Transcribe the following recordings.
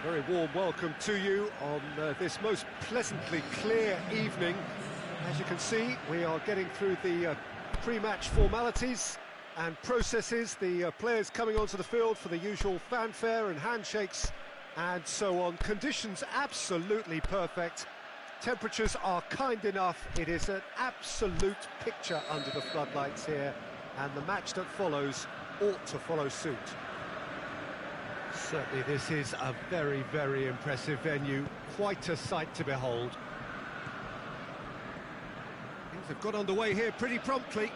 Very warm welcome to you on this most pleasantly clear evening. As you can see, we are getting through the pre-match formalities and processes, the players coming onto the field for the usual fanfare and handshakes and so on. Conditions absolutely perfect. Temperatures are kind enough. It is an absolute picture under the floodlights here, and the match that follows ought to follow suit. Certainly this is a very, very impressive venue. Quite a sight to behold. Things have got underway here pretty promptly.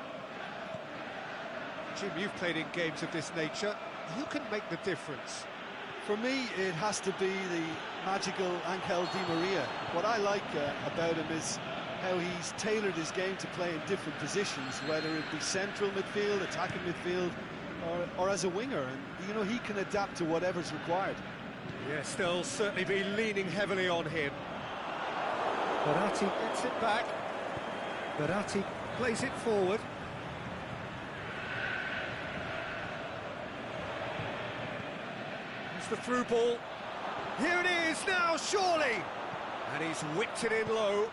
Jim, you've played in games of this nature. Who can make the difference? For me, it has to be the magical Angel Di Maria. What I like about him is how he's tailored his game to play in different positions, whether it be central midfield, attacking midfield, or as a winger. And, you know, he can adapt to whatever's required. Yes, they'll certainly be leaning heavily on him. Verratti gets it back. Verratti plays it forward. The through ball. Here it is now, surely! And he's whipped it in low.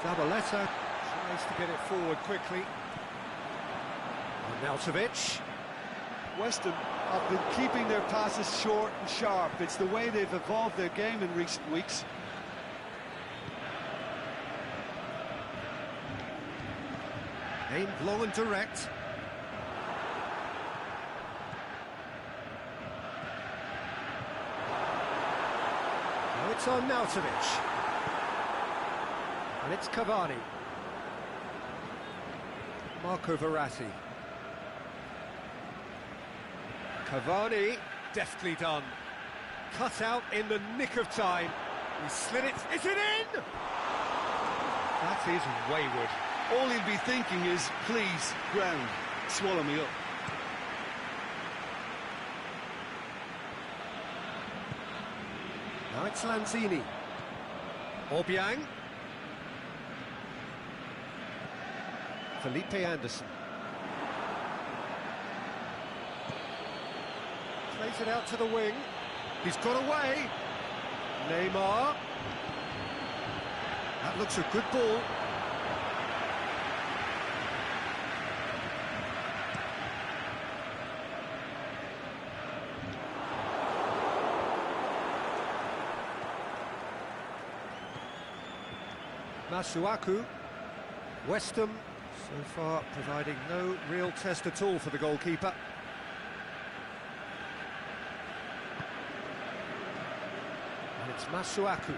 Zabaleta tries to get it forward quickly. Arnautovic. West Ham have been keeping their passes short and sharp. It's the way they've evolved their game in recent weeks. Aimed low and direct. It's Arnautovic. And it's Cavani. Marco Verratti. Cavani, deftly done. Cut out in the nick of time. He slid it. Is it in? That is wayward. All he'll be thinking is, please, ground, swallow me up. Now it's Lanzini. Obiang. Felipe Anderson. Plays it out to the wing. He's got away. Neymar. That looks a good ball. Masuaku. West Ham so far providing no real test at all for the goalkeeper. And it's Masuaku.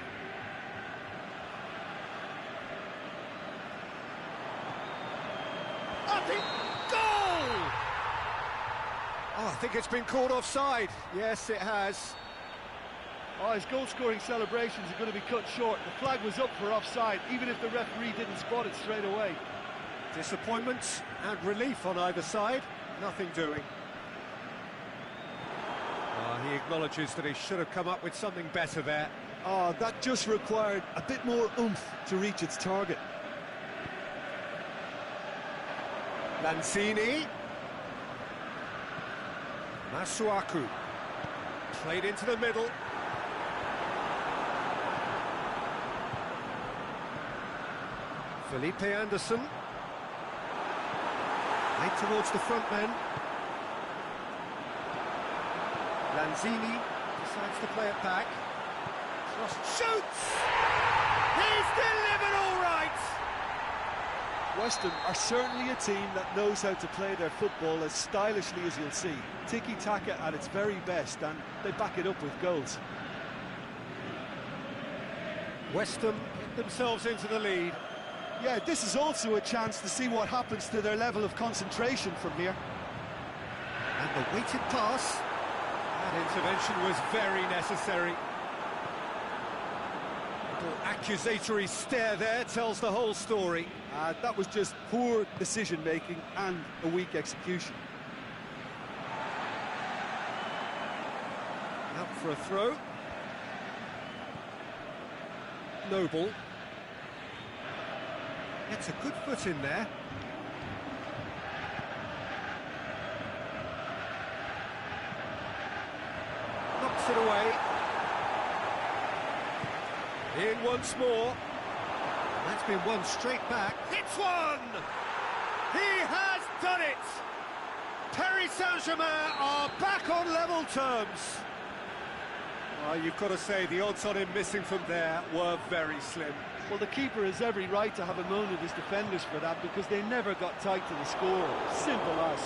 Up it! Goal! Oh, I think it's been called offside. Yes, it has. Oh, his goal-scoring celebrations are going to be cut short. The flag was up for offside, even if the referee didn't spot it straight away. Disappointment and relief on either side. Nothing doing. He acknowledges that he should have come up with something better there. Oh, that just required a bit more oomph to reach its target. Lanzini. Masuaku. Played into the middle. Felipe Anderson. Right towards the front men. Lanzini decides to play it back. Shoots! He's delivered all right! West Ham are certainly a team that knows how to play their football as stylishly as you'll see. Tiki-taka at its very best, and they back it up with goals. West Ham get themselves into the lead. Yeah, this is also a chance to see what happens to their level of concentration from here. And the weighted pass. That intervention was very necessary. Little accusatory stare there tells the whole story. That was just poor decision-making and a weak execution. Out for a throw. Noble. Gets a good foot in there. Knocks it away. In once more. That's been one straight back. It's one! He has done it! Paris Saint-Germain are back on level terms. Well, you've got to say the odds on him missing from there were very slim. Well, the keeper has every right to have a moan at his defenders for that, because they never got tight to the score. Simple as.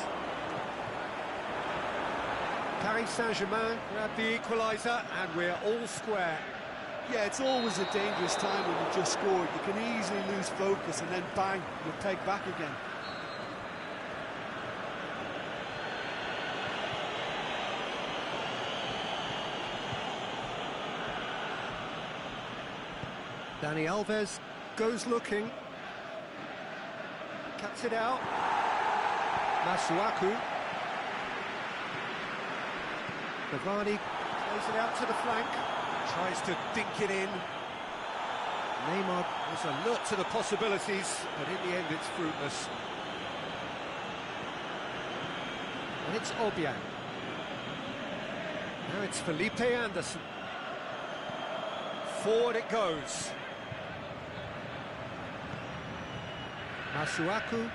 Paris Saint-Germain grab the equaliser, and we're all square. Yeah, it's always a dangerous time when you just scored. You can easily lose focus and then bang, you'll take back again. Dani Alves goes looking. Cuts it out. Masuaku. Cavani plays it out to the flank. Tries to dink it in. Neymar was alert to the possibilities, but in the end it's fruitless. And it's Obiang. Now it's Felipe Anderson. Forward it goes. Masuaku.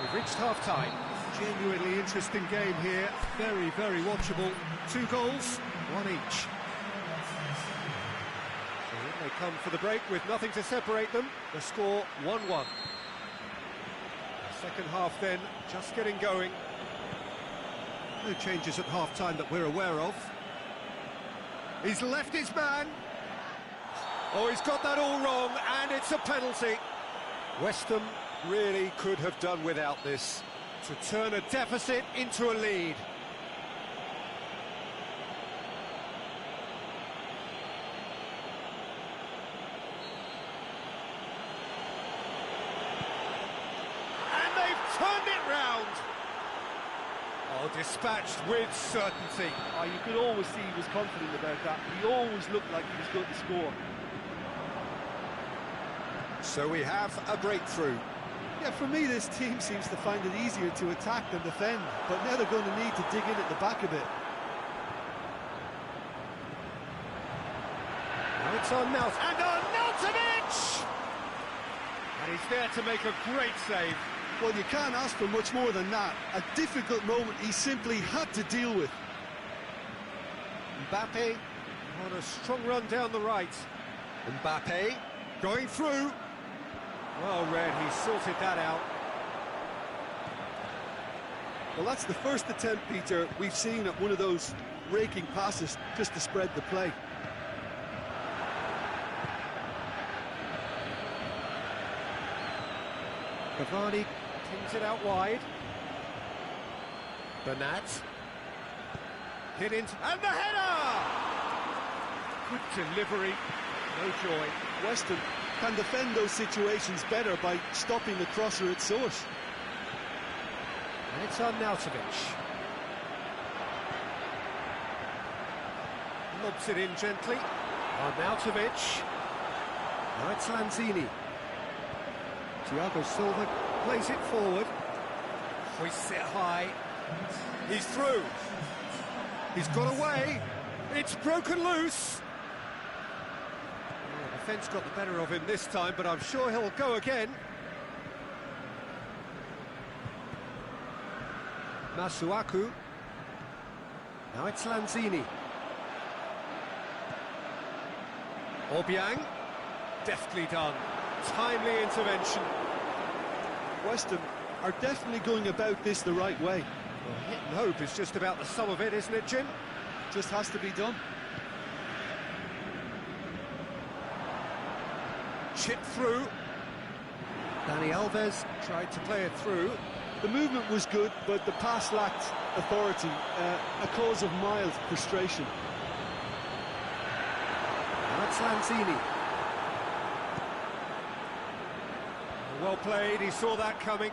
We've reached half-time. Genuinely interesting game here. Very, very watchable. 2 goals, 1 each. So in they come for the break with nothing to separate them. The score 1-1. The second half then, just getting going. No changes at half-time that we're aware of. He's left his man. Oh, he's got that all wrong, and it's a penalty. West Ham really could have done without this to turn a deficit into a lead. And they've turned it round. Oh, dispatched with certainty. Oh, you could always see he was confident about that. He always looked like he was going to score. So we have a breakthrough. Yeah, for me, this team seems to find it easier to attack than defend, but now they're going to need to dig in at the back a bit. Now it's on Nelt, and on Neltovic! And he's there to make a great save. Well, you can't ask for much more than that. A difficult moment he simply had to deal with. Mbappe on a strong run down the right. Mbappe going through. Well read, he sorted that out. Well, that's the first attempt, Peter, we've seen at one of those raking passes just to spread the play. Cavani pings it out wide. Bernat. Hit into... and the header! Good delivery, no joy. West Ham can defend those situations better by stopping the crosser at source. And it's on Nautovic. Lobs it in gently. On Nautovic. Now it's Lanzini. Thiago Silva plays it forward. Hoists it high. He's through. He's got away. It's broken loose. Oh, the defence got the better of him this time, but I'm sure he'll go again. Masuaku. Now it's Lanzini. Obiang. Deftly done. Timely intervention. West Ham are definitely going about this the right way. Well, hit and hope is just about the sum of it, isn't it, Jim? Just has to be done. Chip through. Dani Alves tried to play it through. The movement was good, but the pass lacked authority, a cause of mild frustration. That's Lanzini. Well played, he saw that coming.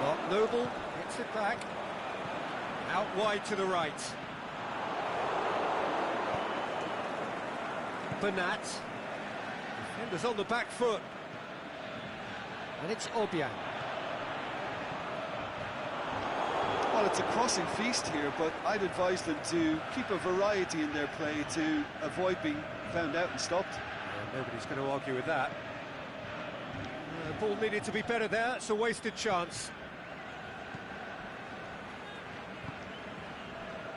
Not Noble, gets it back. Out wide to the right. Bernat. Defenders on the back foot. And it's Obiang. Well, Well, it's a crossing feast here, but I'd advise them to keep a variety in their play to avoid being found out and stopped. Yeah, nobody's going to argue with that. Ball needed to be better there. It's a wasted chance.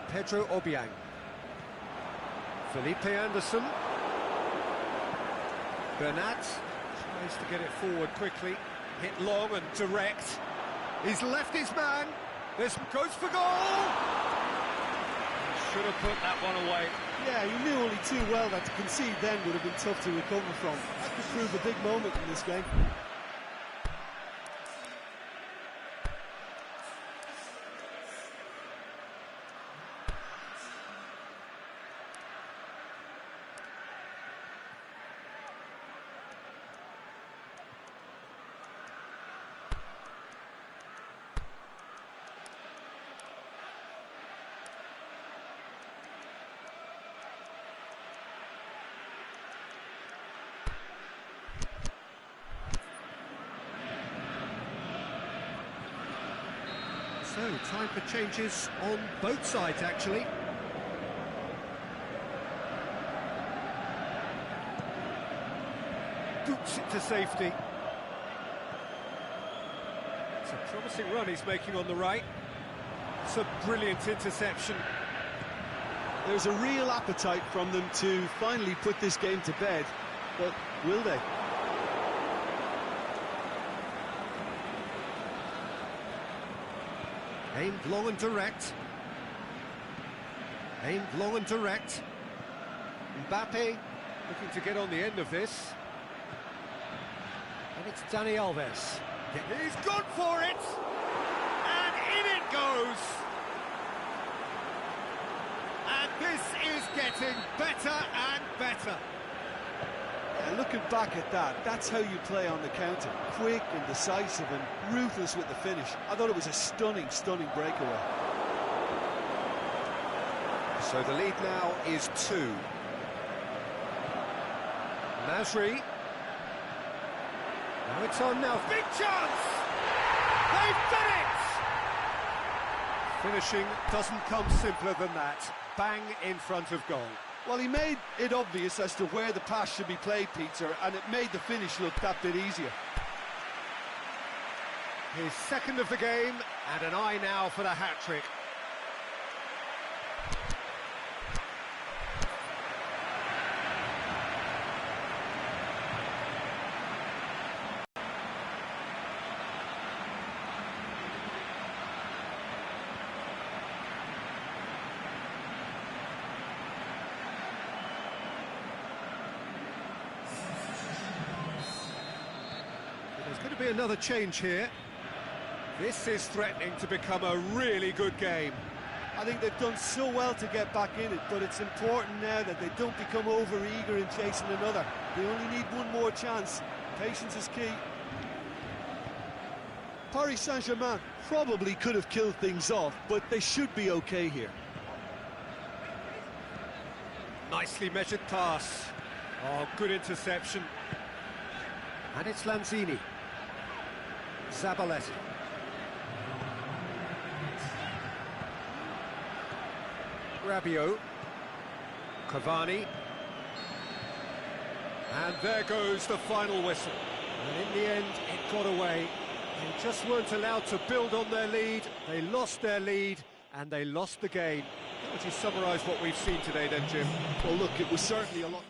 Pedro Obiang. Felipe Anderson. Bernat tries to get it forward quickly. Hit long and direct. He's left his man. This goes for goal! Should have put that one away. Yeah, he knew only too well that to concede then would have been tough to recover from. That could prove a big moment in this game. So, time for changes on both sides, actually. Boots it to safety. It's a promising run he's making on the right. It's a brilliant interception. There's a real appetite from them to finally put this game to bed, but will they? Aimed long and direct. Aimed long and direct. Mbappe looking to get on the end of this. And it's Dani Alves. He's gone for it! And in it goes! And this is getting better and better. Yeah, looking back at that, that's how you play on the counter. Quick and decisive and ruthless with the finish. I thought it was a stunning, stunning breakaway. So the lead now is 2. Nasri. Now it's on now. Big chance! They've done it! Finishing doesn't come simpler than that. Bang in front of goal. Well, he made it obvious as to where the pass should be played, Peter, and it made the finish look that bit easier. His second of the game, and an eye now for the hat-trick. There's going to be another change here. This is threatening to become a really good game. I think they've done so well to get back in it, but it's important now that they don't become over-eager in chasing another. They only need one more chance. Patience is key. Paris Saint-Germain probably could have killed things off, but they should be okay here. Nicely measured pass. Oh, good interception. And it's Lanzini. Zabaleta. Rabiot. Cavani. And there goes the final whistle. And in the end, it got away. They just weren't allowed to build on their lead. They lost their lead, and they lost the game. How would you summarise what we've seen today then, Jim? Well, look, it was certainly a lot...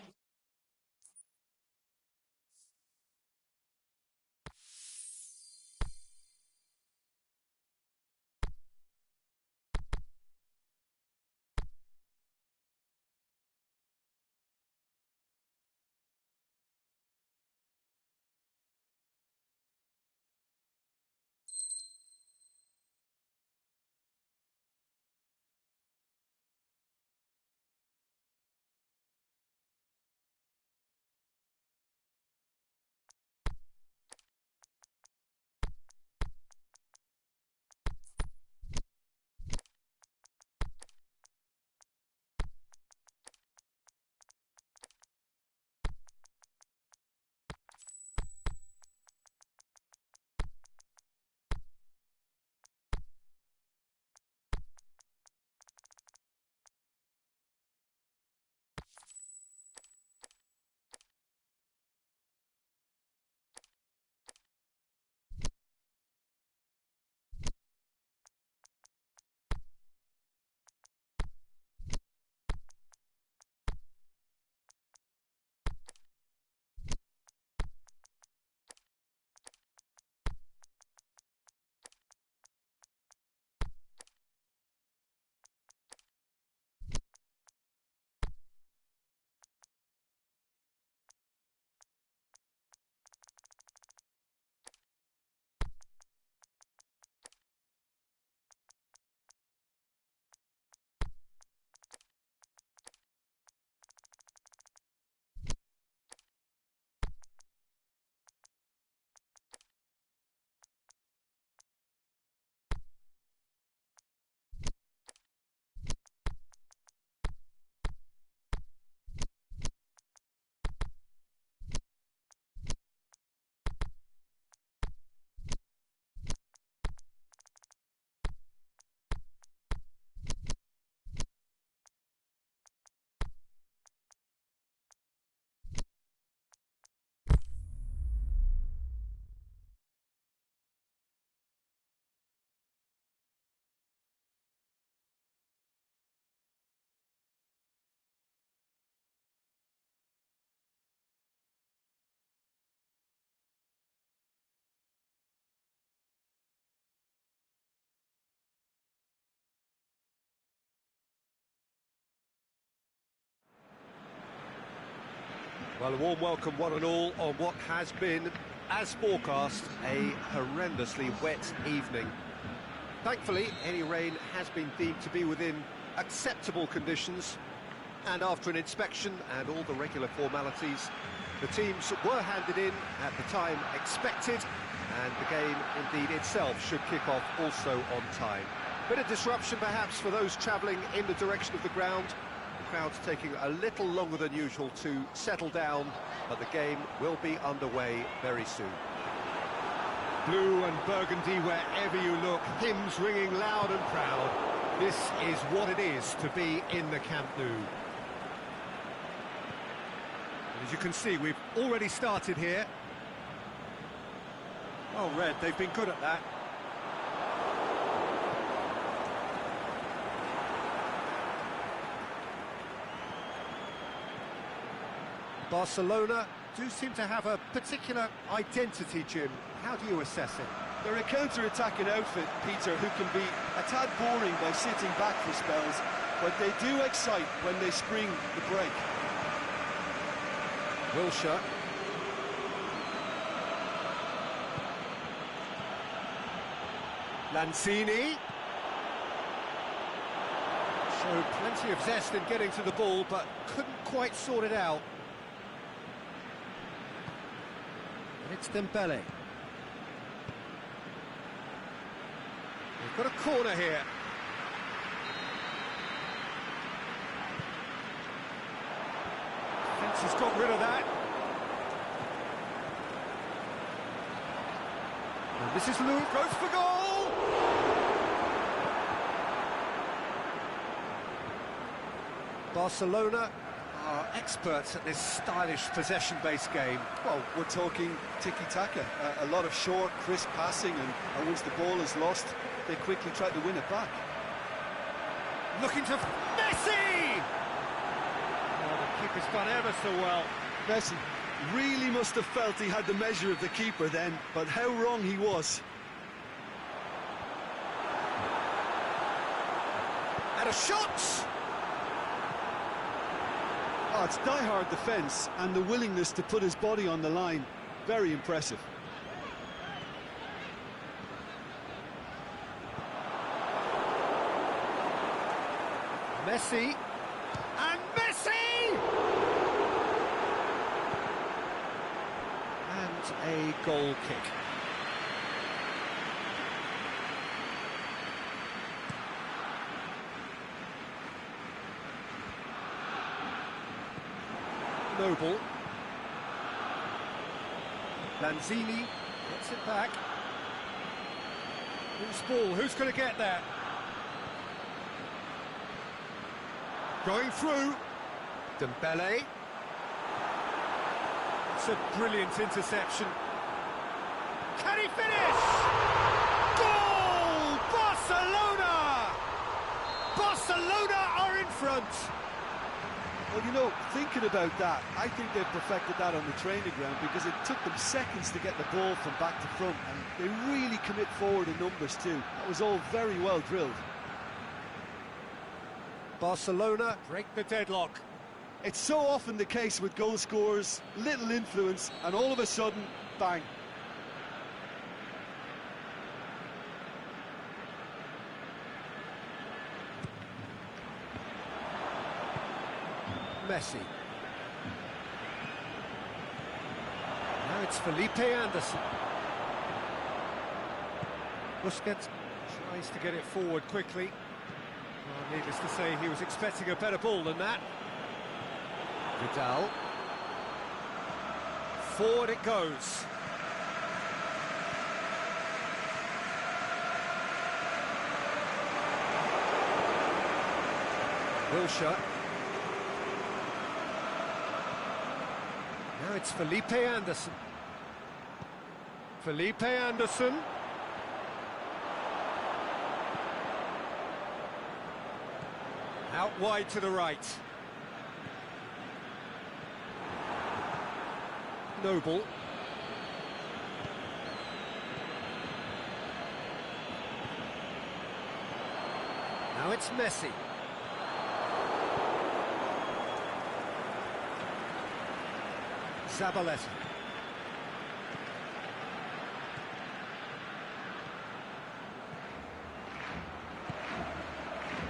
Well, a warm welcome, one and all, on what has been, as forecast, a horrendously wet evening. Thankfully, any rain has been deemed to be within acceptable conditions, and after an inspection and all the regular formalities, the teams were handed in at the time expected, and the game, indeed, itself should kick off also on time. Bit of disruption, perhaps, for those travelling in the direction of the ground. The crowd's taking a little longer than usual to settle down, but the game will be underway very soon. Blue and burgundy wherever you look, hymns ringing loud and proud. This is what it is to be in the Camp Nou. And as you can see, we've already started here. Oh, Red, they've been good at that. Barcelona do seem to have a particular identity, Jim. How do you assess it? They're a counter-attacking outfit, Peter, who can be a tad boring by sitting back for spells, but they do excite when they spring the break. Wilshere. Lanzini. Showed plenty of zest in getting to the ball, but couldn't quite sort it out. And it's Dembele. They've got a corner here. Defence has got rid of that. And this is Luke, goes for goal! Barcelona are experts at this stylish possession-based game. Well, we're talking tiki-taka, a lot of short, crisp passing, and once the ball is lost, they quickly try to win it back. Looking to Messi! Oh, the keeper's done ever so well. Messi really must have felt he had the measure of the keeper then, but how wrong he was. And a shot! Oh, it's die-hard defence and the willingness to put his body on the line. Very impressive. Messi, and Messi! And a goal kick. Noble. Lanzini gets it back. Loose ball, who's going to get that? Going through. Dembele. It's a brilliant interception. Can he finish? Goal! Barcelona! Barcelona are in front. Well, you know, thinking about that, I think they've perfected that on the training ground because it took them seconds to get the ball from back to front, and they really commit forward in numbers too. That was all very well drilled. Barcelona break the deadlock. It's so often the case with goal scorers, little influence, and all of a sudden, bang. Messi. Now it's Felipe Anderson. Busquets tries to get it forward quickly. Well, needless to say, he was expecting a better ball than that. Vidal. Forward it goes. Wilshere. Now it's Felipe Anderson. Felipe Anderson. Out wide to the right. Noble. Now it's Messi. Zabaleta.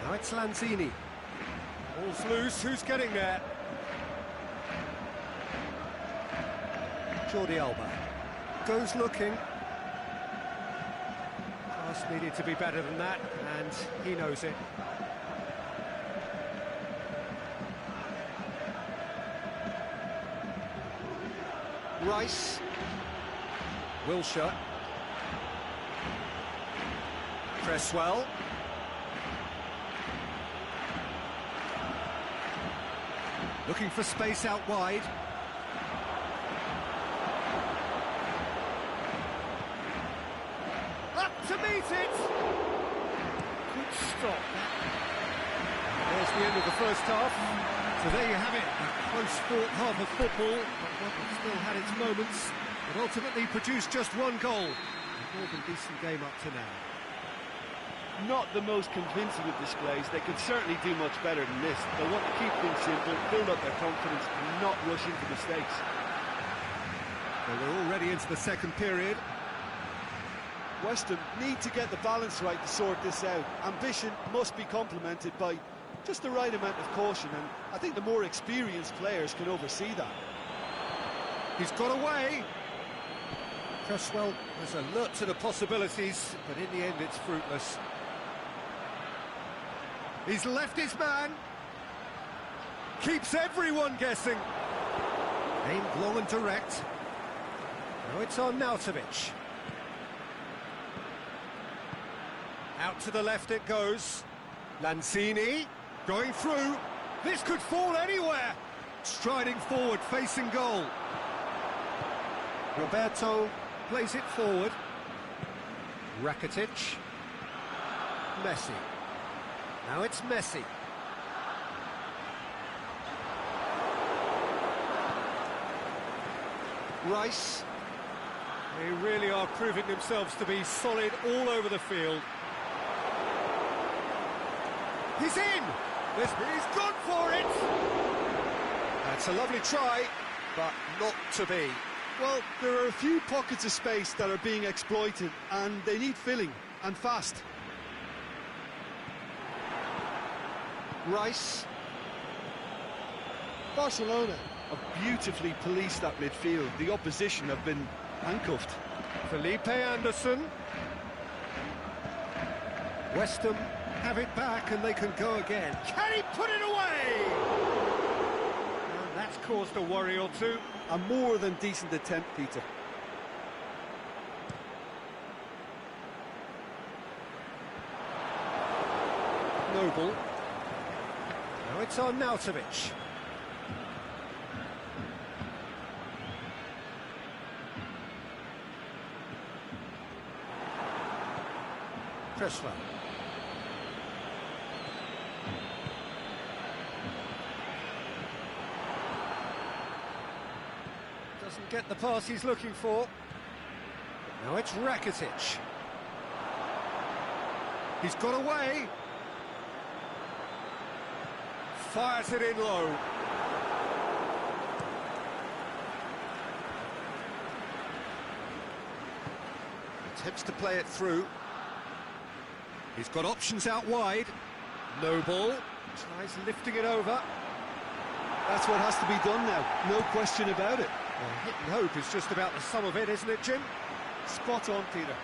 Now it's Lanzini. Ball's loose, who's getting there? Jordi Alba. Goes looking. Pass needed to be better than that, and he knows it. Rice. Wilshere. Cresswell. Looking for space out wide. Up to meet it! Good stop. There's the end of the first half. So there you have it, a close-fought half of football, but one that still had its moments, but ultimately produced just one goal. A more than decent game up to now. Not the most convincing of displays. They could certainly do much better than this. They'll want to keep things simple, build up their confidence and not rush into mistakes. Well, we're already into the second period. West Ham need to get the balance right to sort this out. Ambition must be complemented by just the right amount of caution, and I think the more experienced players can oversee that. He's got away. Cresswell was alert to the possibilities, but in the end it's fruitless. He's left his man. Keeps everyone guessing. Aimed long and direct. Now it's on Nautovic. Out to the left it goes. Lanzini going through. This could fall anywhere. Striding forward, facing goal. Roberto plays it forward. Rakitic. Messi. Now it's Messi. Rice. They really are proving themselves to be solid all over the field. He's in! He's gone for it! That's a lovely try, but not to be. Well, there are a few pockets of space that are being exploited, and they need filling, and fast. Rice. Barcelona have beautifully policed that midfield. The opposition have been handcuffed. Felipe Anderson. West Ham have it back and they can go again. Can he put it away? And that's caused a worry or two. A more than decent attempt, Peter. Noble. Now it's on Nautovic. Cresswell. Doesn't get the pass he's looking for. Now it's Rakitic. He's got away. Fires it in low. Attempts to play it through. He's got options out wide. Noble tries lifting it over. That's what has to be done now, no question about it. Well, hit and hope is just about the sum of it, isn't it, Jim? Spot on, Peter.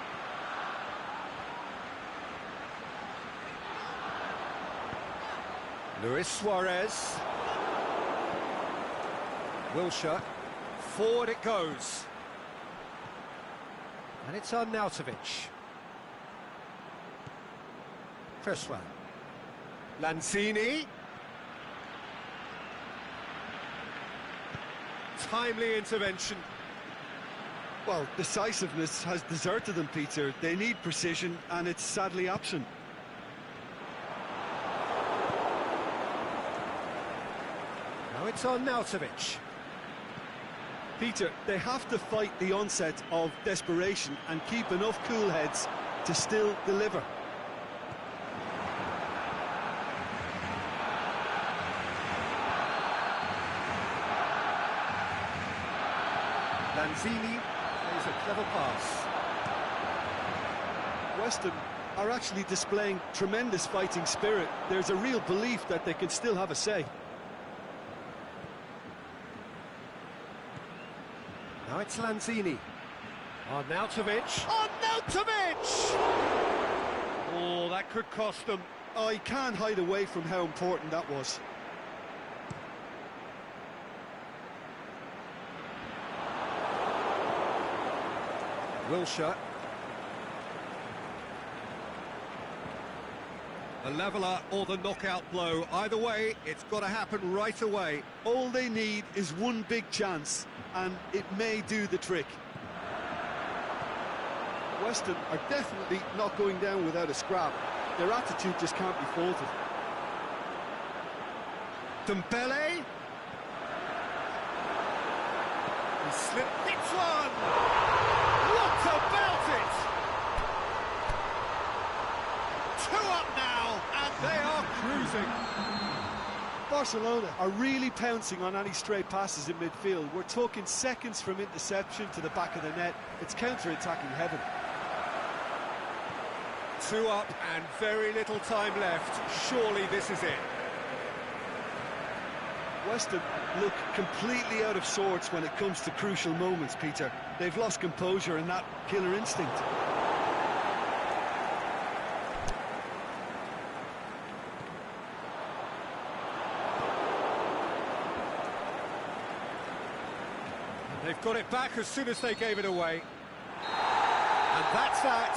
Luis Suarez. Wilshere. Forward it goes. And it's on Nautovic. Cresswell. Lanzini. Timely intervention. Well, decisiveness has deserted them, Peter. They need precision, and it's sadly absent. Now it's on Nautovic. Peter, they have to fight the onset of desperation and keep enough cool heads to still deliver. Lanzini plays a clever pass. Weston are actually displaying tremendous fighting spirit. There's a real belief that they can still have a say. Now it's Lanzini. Arnautovic. Arnautovic! Oh, that could cost them. Oh, he can't hide away from how important that was. Wilshere. The leveller or the knockout blow. Either way, it's got to happen right away. All they need is one big chance, and it may do the trick. Weston are definitely not going down without a scrap. Their attitude just can't be faulted. Dembele. He slipped. Hits one! What about it? 2 up now, and they are cruising. Barcelona are really pouncing on any stray passes in midfield. We're talking seconds from interception to the back of the net. It's counter-attacking heaven. 2 up and very little time left. Surely this is it. Weston look completely out of sorts when it comes to crucial moments, Peter. They've lost composure and that killer instinct. They've got it back as soon as they gave it away. And that's that.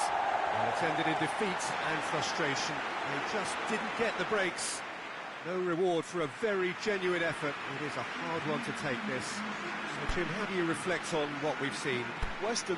Well, it's ended in defeat and frustration. They just didn't get the breaks. No reward for a very genuine effort. It is a hard one to take, this. So, Jim, how do you reflect on what we've seen? Weston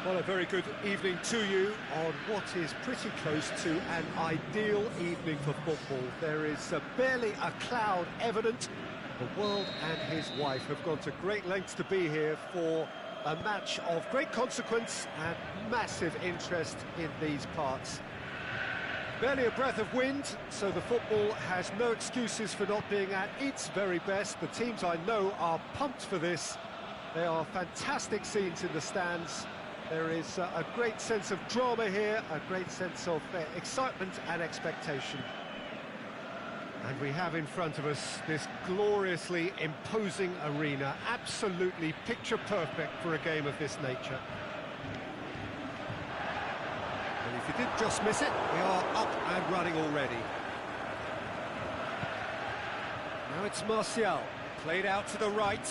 Well, a very good evening to you on what is pretty close to an ideal evening for football. There is barely a cloud evident. The world and his wife have gone to great lengths to be here for a match of great consequence and massive interest in these parts. Barely a breath of wind, so the football has no excuses for not being at its very best. The teams I know are pumped for this. There are fantastic scenes in the stands. There is a great sense of drama here, a great sense of excitement and expectation. And we have in front of us this gloriously imposing arena, absolutely picture perfect for a game of this nature. And if you did just miss it, we are up and running already. Now it's Martial, played out to the right.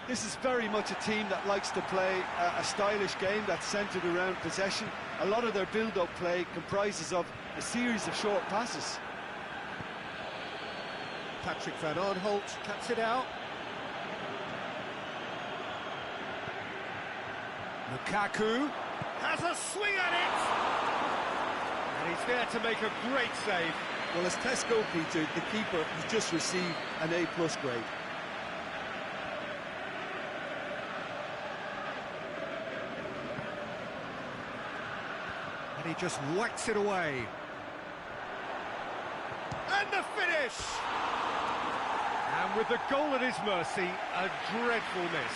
This is very much a team that likes to play a stylish game that's centred around possession. A lot of their build-up play comprises of a series of short passes. Patrick Van Aanholt cuts it out. Lukaku has a swing at it! And he's there to make a great save. Well, as tests go, Peter, the keeper has just received an A+ grade. And he just whacks it away. And the finish! And with the goal at his mercy, a dreadful miss.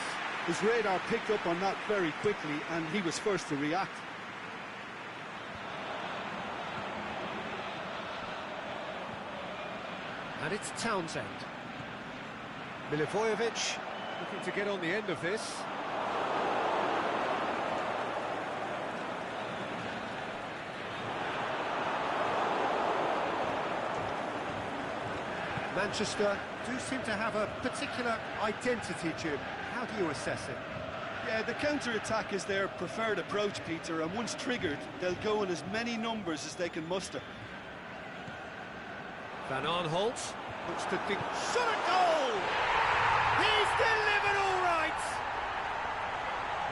His radar picked up on that very quickly, and he was first to react. And it's Townsend. Milivojevic looking to get on the end of this. Manchester do seem to have a particular identity, Jim. How do you assess it? Yeah, the counter-attack is their preferred approach, Peter, and once triggered, they'll go in as many numbers as they can muster. Van Aanholt looks to think. Shot at goal! He's delivered all right!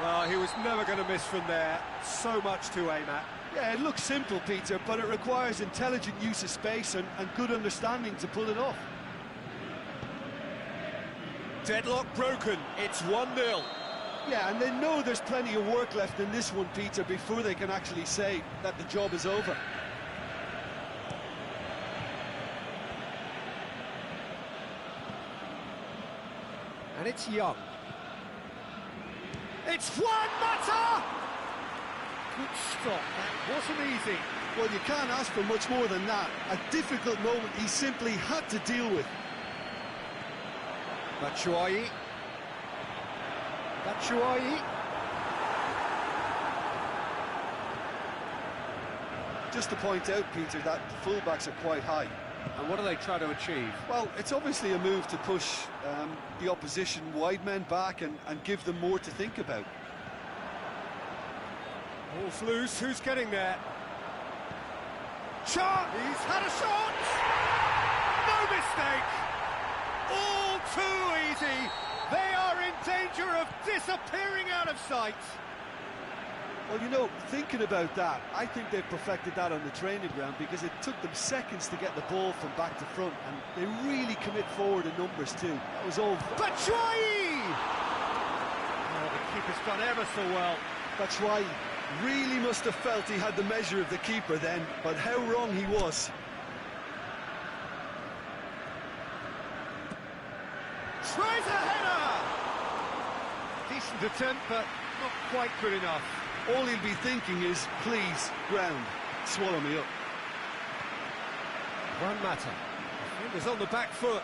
Well, he was never going to miss from there. So much to aim at. Yeah, it looks simple, Peter, but it requires intelligent use of space and good understanding to pull it off. Deadlock broken, it's 1-0. Yeah, and they know there's plenty of work left in this one, Peter, before they can actually say that the job is over. And it's Young. It's Juan Mata! Good stop, that wasn't easy. Well, you can't ask for much more than that. A difficult moment he simply had to deal with. Batshuayi. Just to point out, Peter, that the fullbacks are quite high. And what do they try to achieve? Well, it's obviously a move to push the opposition wide men back and give them more to think about. Ball's loose, who's getting there? Shot! He's had a shot! No mistake! All too easy! They are in danger of disappearing out of sight! Well, you know, thinking about that, I think they've perfected that on the training ground because it took them seconds to get the ball from back to front, and they really commit forward in numbers too. That was all. Batshuayi! Oh, the keeper's done ever so well. Batshuayi really must have felt he had the measure of the keeper then, but how wrong he was. Tries a header! Decent attempt, but not quite good enough. All he'll be thinking is, please, ground, swallow me up. Juan Mata. He was on the back foot.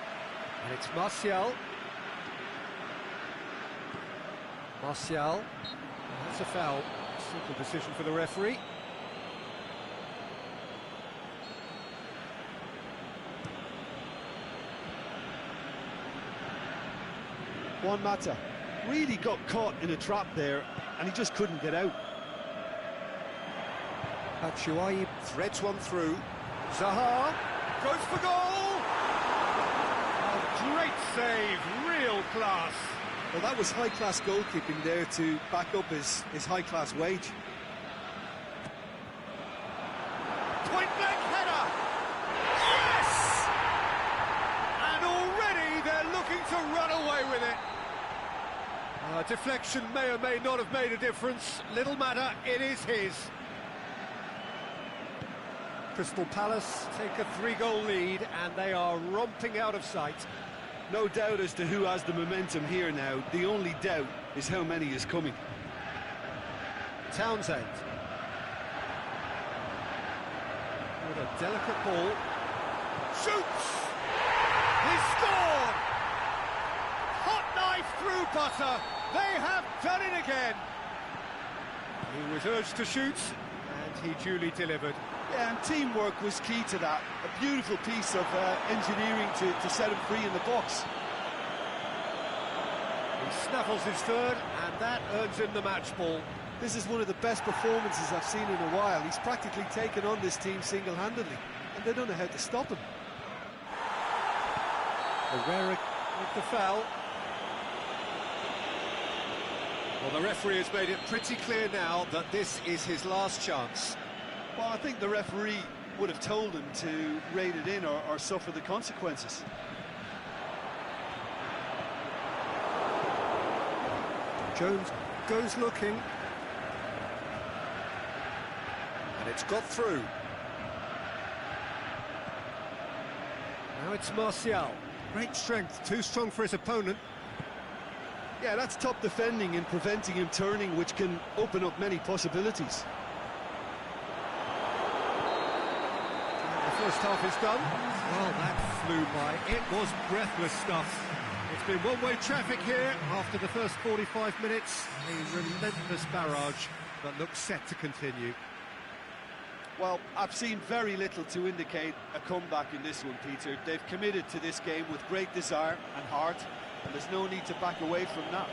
And it's Martial. That's a foul. Simple decision for the referee. Juan Mata really got caught in a trap there, and he just couldn't get out. Batshuayi threads one through. Zaha goes for goal! A great save, real class. Well, that was high-class goalkeeping there to back up his high-class wage. Point-blank header! Yes! And already they're looking to run away with it. Deflection may or may not have made a difference. Little matter, it is his. Crystal Palace take a 3-goal lead and they are romping out of sight. No doubt as to who has the momentum here now. The only doubt is how many is coming. Townsend. With a delicate ball. Shoots! He scored! Hot knife through butter. They have done it again. He was urged to shoot and he duly delivered. Yeah, and teamwork was key to that. A beautiful piece of engineering to set him free in the box. He snaffles his third, and that earns him the match ball. This is one of the best performances I've seen in a while. He's practically taken on this team single-handedly, and they don't know how to stop him. Herrera with the foul. Well, the referee has made it pretty clear now that this is his last chance. Well, I think the referee would have told him to rein it in or suffer the consequences. Jones goes looking. And it's got through. Now it's Martial. Great strength, too strong for his opponent. Yeah, that's top defending and preventing him turning, which can open up many possibilities. First half is done. Well, that flew by. It was breathless stuff. It's been one-way traffic here after the first 45 minutes. A relentless barrage that looks set to continue. Well, I've seen very little to indicate a comeback in this one, Peter. They've committed to this game with great desire and heart, and there's no need to back away from that.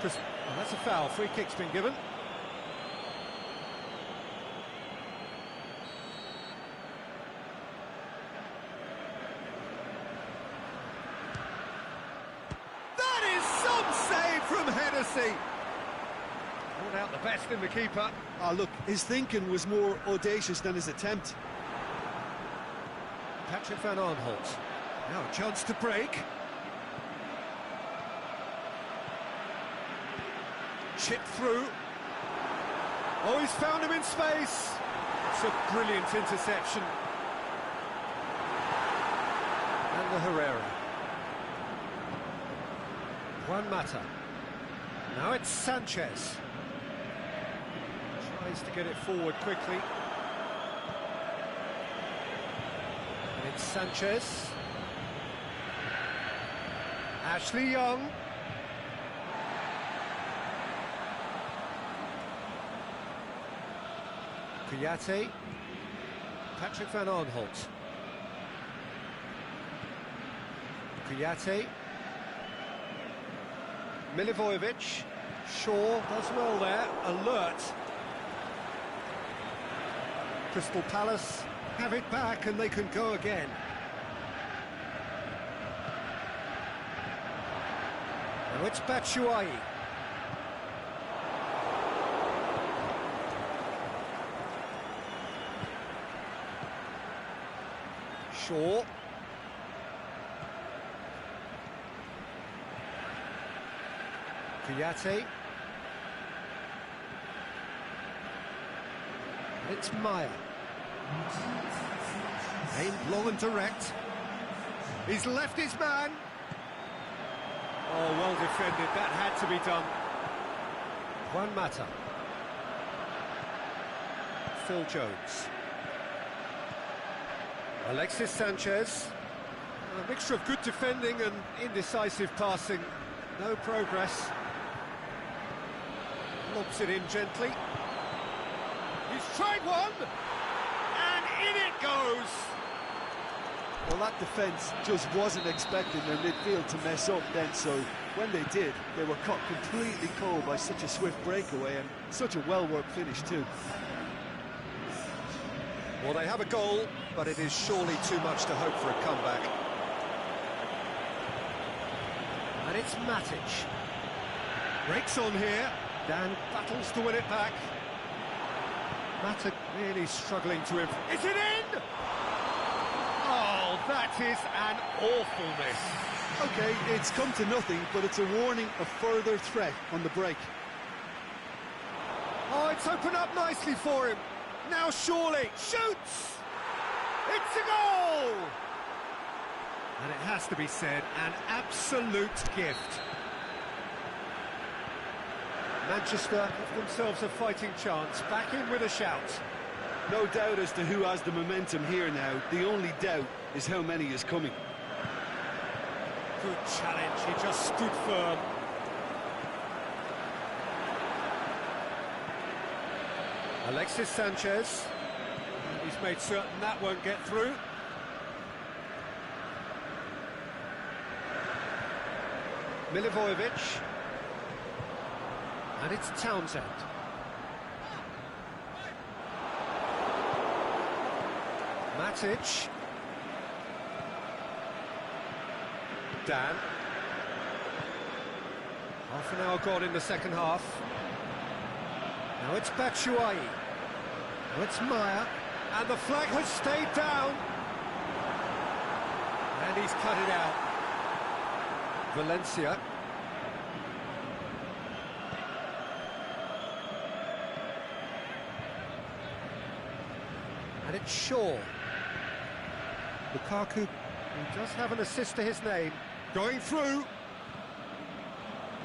Well, that's a foul. Free kick's been given. From Hennessy. Pulled out the best in the keeper. Look, his thinking was more audacious than his attempt. Patrick Van Aanholt. Now a chance to break. Chip through. Oh, he's found him in space. It's a brilliant interception. And the Herrera. Juan Mata. Now it's Sanchez. Tries to get it forward quickly. And it's Sanchez. Ashley Young. Kouyaté. Patrick Van Aanholt. Kouyaté. Milivojevic. Shaw does well there, alert. Crystal Palace have it back and they can go again. Now it's Batshuayi. Shaw. Kouyaté. It's Maya. Aimed long and direct. He's left his man. Oh, well defended. That had to be done. Juan Mata. Phil Jones. Alexis Sanchez. A mixture of good defending and indecisive passing. No progress. Lobs it in gently. He's tried one, and in it goes. Well, that defence just wasn't expecting their midfield to mess up then, so when they did, they were caught completely cold by such a swift breakaway and such a well-worked finish too. Well, they have a goal, but it is surely too much to hope for a comeback. And And it's Matic. Breaks on here. Dan battles to win it back. Matic really struggling to him. Is it in? Oh, that is an awful miss. Okay, it's come to nothing, but it's a warning of further threat on the break. Oh, it's opened up nicely for him. Now surely, shoots! It's a goal! And it has to be said, an absolute gift. Manchester have themselves a fighting chance, back in with a shout. No doubt as to who has the momentum here now. The only doubt is how many is coming. Good challenge, he just stood firm. Alexis Sanchez. He's made certain that won't get through. Milivojevic. And it's Townsend. Matic. Dan. Half an hour gone in the second half. Now it's Batshuayi. Now it's Maya. And the flag has stayed down. And he's cut it out. Valencia. And it's Shaw. Lukaku, who does have an assist to his name, going through.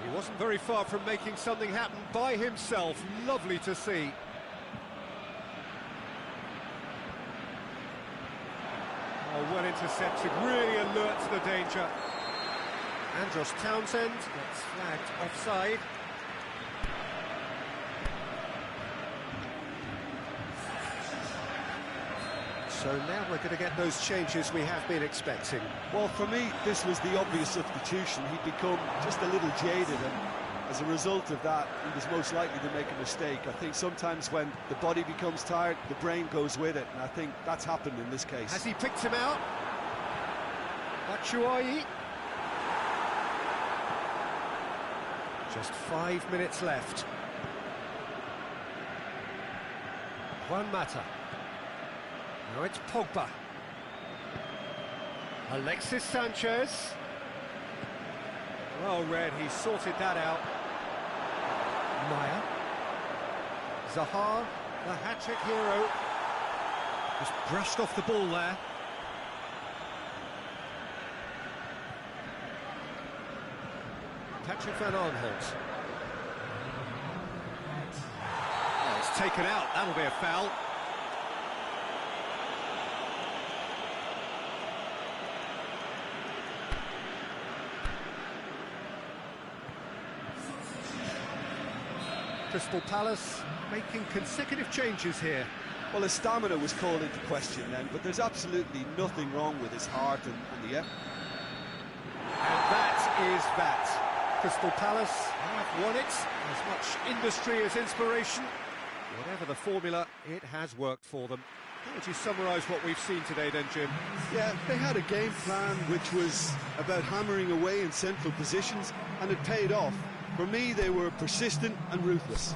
He wasn't very far from making something happen by himself. Lovely to see. Oh, well intercepted, really alert to the danger. Andros Townsend gets flagged offside. So now we're going to get those changes we have been expecting. Well, for me, this was the obvious substitution. He'd become just a little jaded, and as a result of that, he was most likely to make a mistake. I think sometimes when the body becomes tired, the brain goes with it, and I think that's happened in this case. Has he picked him out? Batshuayi. Just 5 minutes left. Juan Mata. Now it's Pogba. Alexis Sanchez. Well read, he sorted that out. Maya. Zaha, the hat-trick hero. Just brushed off the ball there. Patrick Van Aanholt. Oh, it's taken out, that'll be a foul. Crystal Palace making consecutive changes here. Well, his stamina was called into question then, but there's absolutely nothing wrong with his heart and the effort. And that is that. Crystal Palace have won it. As much industry as inspiration. Whatever the formula, it has worked for them. How would you summarise what we've seen today then, Jim? Yeah, they had a game plan which was about hammering away in central positions, and it paid off. For me, they were persistent and ruthless.